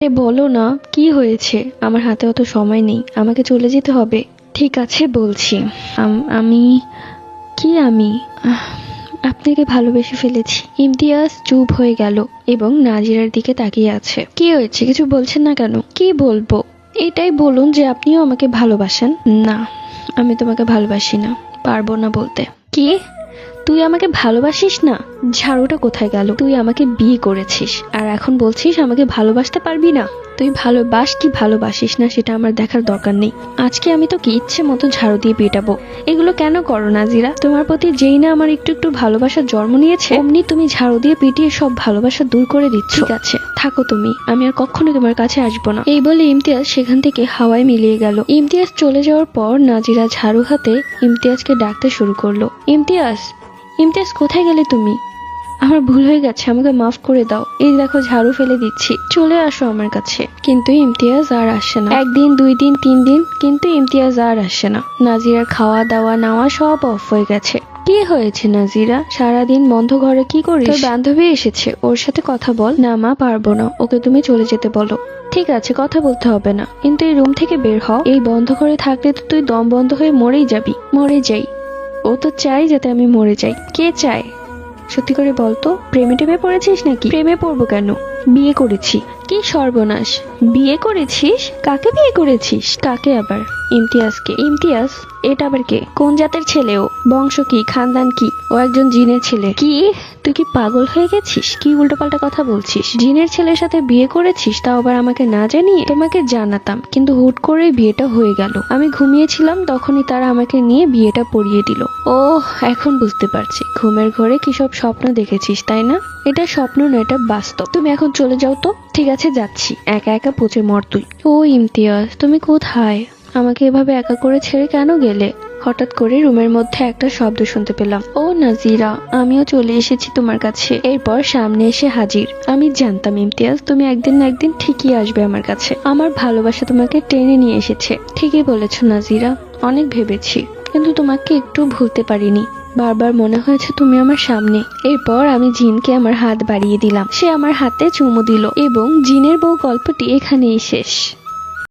বলো না, কি হয়েছে? আমার হাতে অত সময় নেই, আমাকে চলে যেতে হবে। ঠিক আছে বলছি। আমি কি আমি আহ, আপনাকে ভালোবেসে ফেলেছি। ইমতিয়াজ চুপ হয়ে গেল এবং নাজিরার দিকে তাকিয়ে আছে। কি হয়েছে, কিছু বলছেন না কেন? কি বলবো? এটাই বলুন যে আপনিও আমাকে ভালোবাসেন। না, আমি তোমাকে ভালোবাসি না, পারবো না বলতে। কি? তুই আমাকে ভালোবাসিস না? ঝাড়ুটা কোথায় গেল? তুই আমাকে বিয়ে করেছিস আর এখন বলছিস আমাকে ভালোবাসতে পারবি না? তুই ভালোবাস কি ভালোবাসিস না সেটা আমার দেখার দরকার নেই। আজকে আমি তোকে ইচ্ছে মতো ঝাড়ু দিয়ে পেটাবো। এগুলো কেন করো নাজিরা? তোমার প্রতি যেই না আমার একটু একটু ভালোবাসার জন্ম নিয়েছে, অমনি তুমি ঝাড়ু দিয়ে পিটিয়ে সব ভালোবাসা দূর করে দিচ্ছ। ঠিক আছে, থাকো তুমি, আমি আর কখনো তোমার কাছে আসবো না। এই বলে ইমতিয়াজ সেখান থেকে হাওয়ায় মিলিয়ে গেল। ইমতিয়াজ চলে যাওয়ার পর নাজিরা ঝাড়ু হাতে ইমতিয়াজকে ডাকতে শুরু করলো। ইমতিয়াজ, ইমতিয়াজ কোথায় গেলে তুমি? আমার ভুল হয়ে গেছে, আমাকে মাফ করে দাও। এই দেখো ঝাড়ু ফেলে দিচ্ছি, চলে আসো আমার কাছে। কিন্তু ইমতিয়াজ আর আসে না। একদিন, 2 দিন, 3 দিন, কিন্তু ইমতিয়াজ আর আসে না। নাজিরার খাওয়া দাওয়া নেওয়া সব অফ হয়ে গেছে। কি হয়েছে নাজিরা? সারাদিন বন্ধ ঘরে কি করিস? তোর বান্ধবী এসেছে, ওর সাথে কথা বল। না মা, পারবো না, ওকে তুমি চলে যেতে বলো। ঠিক আছে, কথা বলতে হবে না, কিন্তু এই রুম থেকে বের হ। এই বন্ধ ঘরে থাকলে তো তুই দম বন্ধ হয়ে মরেই যাবি। মরে যাই? ও তো চাই যাতে আমি মরে যাই। কে চায়? সত্যি করে বলতো, প্রেমে টেমে পড়েছিস নাকি? প্রেমে পড়বো কেন? বিয়ে করেছি। কি সর্বনাশ! বিয়ে করেছিস? কাকে বিয়ে করেছিস? কাকে আবার? ইমতিয়াজকে। ইমতিয়াজ? এটা আবার কে? কোন জাতের ছেলে ও? বংশ কি, খানদান কি? ও একজন জিনের ছেলে। কি? তুই কি পাগল হয়ে গেছিস? কি উল্টোপাল্টা কথা বলছিস? জিনের ছেলের সাথে বিয়ে করেছিস, তাও আবার আমাকে না জানিয়ে? তোমাকে জানাতাম, কিন্তু হুট করে বিয়েটা হয়ে গেল। আমি ঘুমিয়েছিলাম, তখনই তারা আমাকে নিয়ে বিয়েটা পড়িয়ে দিল। ও, এখন বুঝতে পারছি, ঘুমের ঘরে কি সব স্বপ্ন দেখেছিস, তাই না? এটা স্বপ্ন না, এটা বাস্তব। তুমি এখন চলে যাও তো। ঠিক আছে, যাচ্ছি। একা একা পচে মর তুই। ও ইমতিয়াজ, তুমি কোথায়? আমাকে এভাবে একা করে ছেড়ে কেন গেলে? হঠাৎ করে রুমের মধ্যে একটা শব্দ শুনতে পেলাম। ও নাজিরা, আমিও চলে এসেছি তোমার কাছে। এরপর সামনে এসে হাজির। আমি জানতাম ইমতিয়াজ, তুমি একদিন না একদিন ঠিকই আসবে আমার কাছে। আমার ভালোবাসা তোমাকে টেনে নিয়ে এসেছে। ঠিকই বলেছো নাজিরা, অনেক ভেবেছি, কিন্তু তোমাকে একটু ভুলতে পারিনি। বারবার মনে হয়েছে তুমি আমার সামনে। এরপর আমি জিনকে আমার হাত বাড়িয়ে দিলাম, সে আমার হাতে চুমু দিল এবং জিনের বউ গল্পটি এখানেই শেষ।